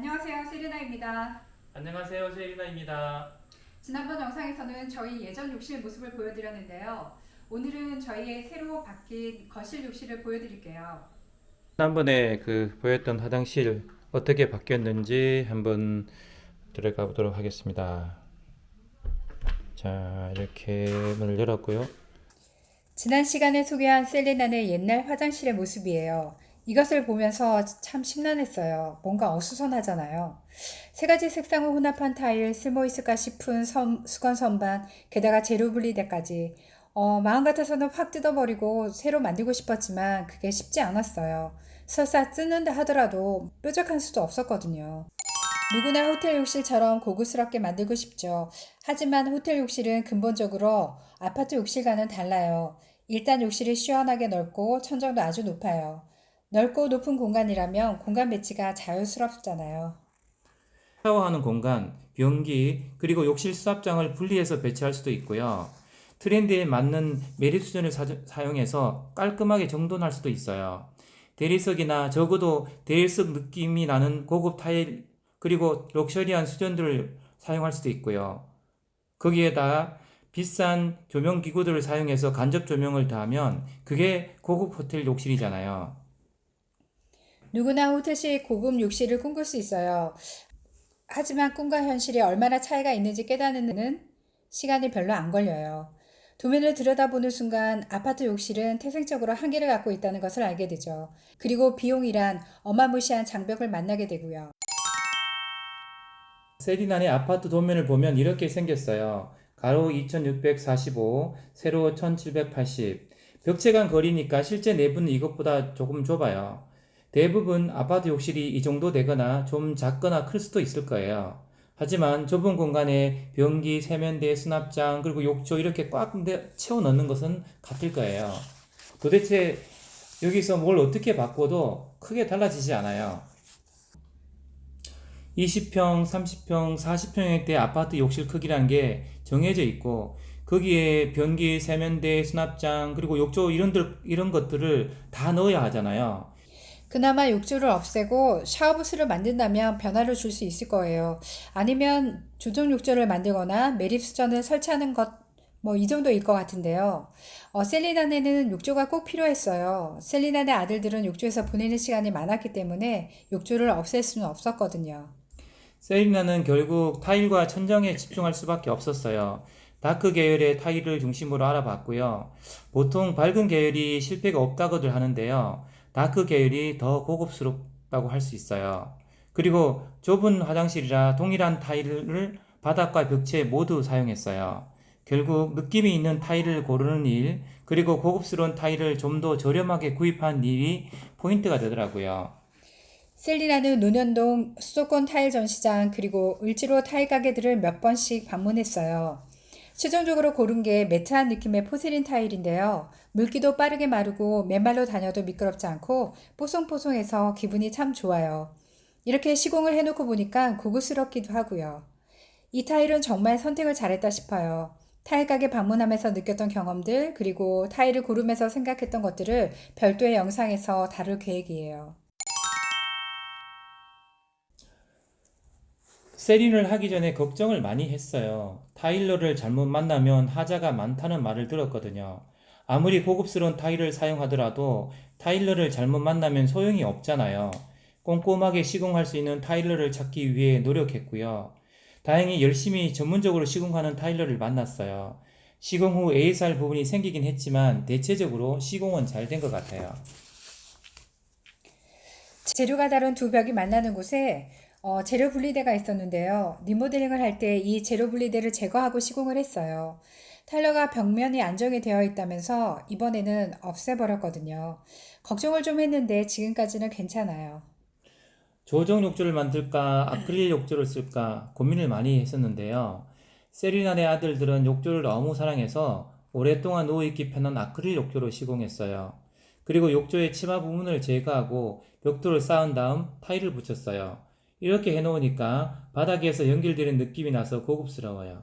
안녕하세요, 세리나입니다. 안녕하세요, 세리나입니다. 지난번 영상에서는 저희 예전 욕실 모습을 보여드렸는데요. 오늘은 저희의 새로 바뀐 거실 욕실을 보여드릴게요. 지난번에 보였던 화장실 어떻게 바뀌었는지 한번 들어가 보도록 하겠습니다. 자, 이렇게 문을 열었고요. 지난 시간에 소개한 셀리나의 옛날 화장실의 모습이에요. 이것을 보면서 참 심란했어요. 뭔가 어수선하잖아요. 세 가지 색상을 혼합한 타일, 쓸모 있을까 싶은 수건 선반, 게다가 재료 분리대까지. 마음 같아서는 확 뜯어버리고 새로 만들고 싶었지만 그게 쉽지 않았어요. 설사 뜯는다 하더라도 뾰족한 수도 없었거든요. 누구나 호텔 욕실처럼 고급스럽게 만들고 싶죠. 하지만 호텔 욕실은 근본적으로 아파트 욕실과는 달라요. 일단 욕실이 시원하게 넓고 천정도 아주 높아요. 넓고 높은 공간이라면 공간 배치가 자유스럽잖아요. 샤워하는 공간, 변기, 그리고 욕실 수납장을 분리해서 배치할 수도 있고요. 트렌드에 맞는 매립수전을 사용해서 깔끔하게 정돈할 수도 있어요. 대리석이나 적어도 대리석 느낌이 나는 고급 타일, 그리고 럭셔리한 수전들을 사용할 수도 있고요. 거기에다 비싼 조명 기구들을 사용해서 간접 조명을 더하면 그게 고급 호텔 욕실이잖아요. 누구나 호텔식 고급 욕실을 꿈꿀 수 있어요. 하지만 꿈과 현실이 얼마나 차이가 있는지 깨닫는 시간이 별로 안 걸려요. 도면을 들여다보는 순간 아파트 욕실은 태생적으로 한계를 갖고 있다는 것을 알게 되죠. 그리고 비용이란 어마무시한 장벽을 만나게 되고요. 세리난의 아파트 도면을 보면 이렇게 생겼어요. 가로 2645, 세로 1780. 벽체 간 거리니까 실제 내부는 이것보다 조금 좁아요. 대부분 아파트 욕실이 이 정도 되거나 좀 작거나 클 수도 있을 거예요. 하지만 좁은 공간에 변기, 세면대, 수납장, 그리고 욕조 이렇게 꽉 채워 넣는 것은 같을 거예요. 도대체 여기서 뭘 어떻게 바꿔도 크게 달라지지 않아요. 20평, 30평, 40평대 아파트 욕실 크기라는 게 정해져 있고 거기에 변기, 세면대, 수납장, 그리고 욕조 이런 것들을 다 넣어야 하잖아요. 그나마 욕조를 없애고 샤워부스를 만든다면 변화를 줄 수 있을 거예요. 아니면 조정 욕조를 만들거나 매립수전을 설치하는 것, 뭐 이 정도일 것 같은데요. 셀리나네는 욕조가 꼭 필요했어요. 셀리나네 아들들은 욕조에서 보내는 시간이 많았기 때문에 욕조를 없앨 수는 없었거든요. 세리나는 결국 타일과 천정에 집중할 수밖에 없었어요. 다크 계열의 타일을 중심으로 알아봤고요. 보통 밝은 계열이 실패가 없다고들 하는데요. 다크 계열이 더 고급스럽다고 할 수 있어요. 그리고 좁은 화장실이라 동일한 타일을 바닥과 벽체에 모두 사용했어요. 결국 느낌이 있는 타일을 고르는 일, 그리고 고급스러운 타일을 좀 더 저렴하게 구입한 일이 포인트가 되더라고요. 셀리나는 논현동 수도권 타일 전시장 그리고 을지로 타일 가게들을 몇 번씩 방문했어요. 최종적으로 고른 게 매트한 느낌의 포세린 타일인데요. 물기도 빠르게 마르고 맨발로 다녀도 미끄럽지 않고 뽀송뽀송해서 기분이 참 좋아요. 이렇게 시공을 해놓고 보니까 고급스럽기도 하고요. 이 타일은 정말 선택을 잘했다 싶어요. 타일 가게 방문하면서 느꼈던 경험들 그리고 타일을 고르면서 생각했던 것들을 별도의 영상에서 다룰 계획이에요. 세린을 하기 전에 걱정을 많이 했어요. 타일러를 잘못 만나면 하자가 많다는 말을 들었거든요. 아무리 고급스러운 타일을 사용하더라도 타일러를 잘못 만나면 소용이 없잖아요. 꼼꼼하게 시공할 수 있는 타일러를 찾기 위해 노력했고요. 다행히 열심히 전문적으로 시공하는 타일러를 만났어요. 시공 후 ASR 부분이 생기긴 했지만 대체적으로 시공은 잘 된 것 같아요. 재료가 다른 두 벽이 만나는 곳에 재료 분리대가 있었는데요. 리모델링을 할 때 이 재료 분리대를 제거하고 시공을 했어요. 타일러가 벽면이 안정이 되어 있다면서 이번에는 없애버렸거든요. 걱정을 좀 했는데 지금까지는 괜찮아요. 조정 욕조를 만들까 아크릴 욕조를 쓸까 고민을 많이 했었는데요. 세리나네 아들들은 욕조를 너무 사랑해서 오랫동안 누워있기 편한 아크릴 욕조로 시공했어요. 그리고 욕조의 치마 부분을 제거하고 벽돌을 쌓은 다음 타일을 붙였어요. 이렇게 해놓으니까 바닥에서 연결되는 느낌이 나서 고급스러워요.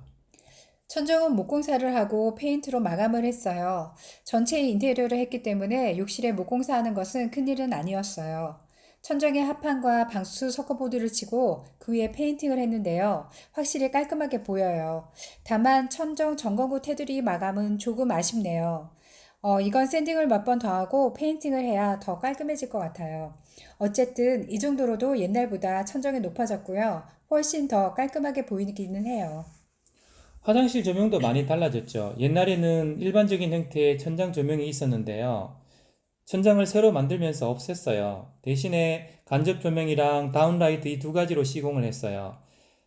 천정은 목공사를 하고 페인트로 마감을 했어요. 전체 인테리어를 했기 때문에 욕실에 목공사하는 것은 큰일은 아니었어요. 천정에 합판과 방수 석고보드를 치고 그 위에 페인팅을 했는데요. 확실히 깔끔하게 보여요. 다만 천정 점검 후 테두리 마감은 조금 아쉽네요. 이건 샌딩을 몇 번 더 하고 페인팅을 해야 더 깔끔해질 것 같아요. 어쨌든 이 정도로도 옛날보다 천정이 높아졌고요. 훨씬 더 깔끔하게 보이기는 해요. 화장실 조명도 많이 달라졌죠. 옛날에는 일반적인 형태의 천장 조명이 있었는데요. 천장을 새로 만들면서 없앴어요. 대신에 간접 조명이랑 다운라이트 이 두 가지로 시공을 했어요.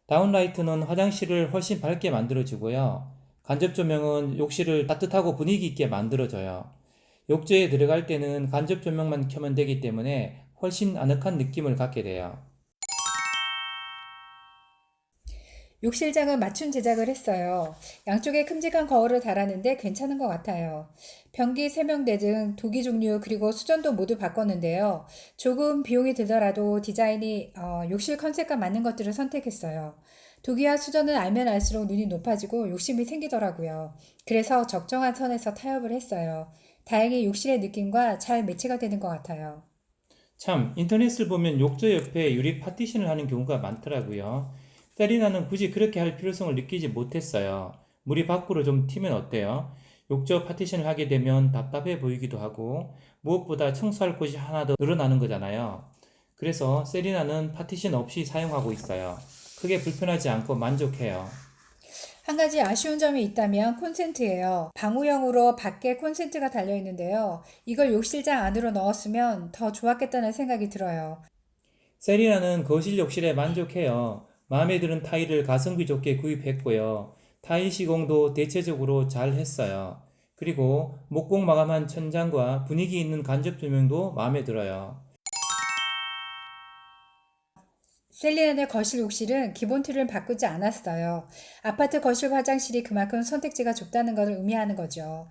다운라이트는 화장실을 훨씬 밝게 만들어주고요. 간접 조명은 욕실을 따뜻하고 분위기 있게 만들어줘요. 욕조에 들어갈 때는 간접 조명만 켜면 되기 때문에 훨씬 아늑한 느낌을 갖게 돼요. 욕실장은 맞춤 제작을 했어요. 양쪽에 큼직한 거울을 달았는데 괜찮은 것 같아요. 변기, 세면대 등 도기 종류 그리고 수전도 모두 바꿨는데요. 조금 비용이 들더라도 디자인이 욕실 컨셉과 맞는 것들을 선택했어요. 도기와 수전을 알면 알수록 눈이 높아지고 욕심이 생기더라고요. 그래서 적정한 선에서 타협을 했어요. 다행히 욕실의 느낌과 잘 매치가 되는 것 같아요. 참, 인터넷을 보면 욕조 옆에 유리 파티션을 하는 경우가 많더라고요. 세리나는 굳이 그렇게 할 필요성을 느끼지 못했어요. 물이 밖으로 좀 튀면 어때요? 욕조 파티션을 하게 되면 답답해 보이기도 하고 무엇보다 청소할 곳이 하나 더 늘어나는 거잖아요. 그래서 세리나는 파티션 없이 사용하고 있어요. 크게 불편하지 않고 만족해요. 한 가지 아쉬운 점이 있다면 콘센트예요. 방우형으로 밖에 콘센트가 달려 있는데요. 이걸 욕실장 안으로 넣었으면 더 좋았겠다는 생각이 들어요. 세리나는 거실 욕실에 만족해요. 마음에 드는 타일을 가성비 좋게 구입했고요. 타일 시공도 대체적으로 잘 했어요. 그리고 목공 마감한 천장과 분위기 있는 간접 조명도 마음에 들어요. 셀리나의 거실 욕실은 기본 틀을 바꾸지 않았어요. 아파트 거실 화장실이 그만큼 선택지가 좁다는 것을 의미하는 거죠.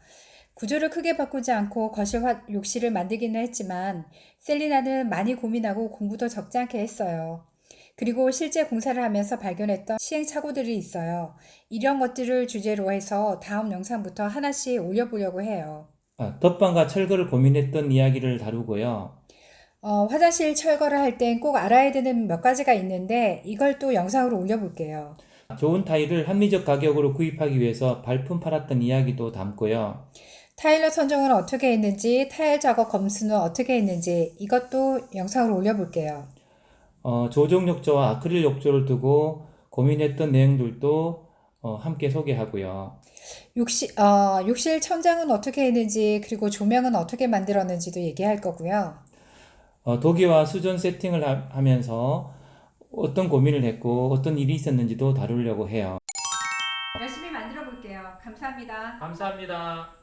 구조를 크게 바꾸지 않고 거실 욕실을 만들기는 했지만 셀리나는 많이 고민하고 공부도 적지 않게 했어요. 그리고 실제 공사를 하면서 발견했던 시행착오들이 있어요. 이런 것들을 주제로 해서 다음 영상부터 하나씩 올려보려고 해요. 덧방과 철거를 고민했던 이야기를 다루고요. 화장실 철거를 할 땐 꼭 알아야 되는 몇 가지가 있는데 이걸 또 영상으로 올려볼게요. 좋은 타일을 합리적 가격으로 구입하기 위해서 발품 팔았던 이야기도 담고요. 타일러 선정은 어떻게 했는지, 타일 작업 검수는 어떻게 했는지 이것도 영상으로 올려볼게요. 조정 욕조와 아크릴 욕조를 두고 고민했던 내용들도 함께 소개하고요. 욕실 천장은 어떻게 했는지, 그리고 조명은 어떻게 만들었는지도 얘기할 거고요. 도기와 수전 세팅을 하면서 어떤 고민을 했고 어떤 일이 있었는지도 다루려고 해요. 열심히 만들어 볼게요. 감사합니다. 감사합니다.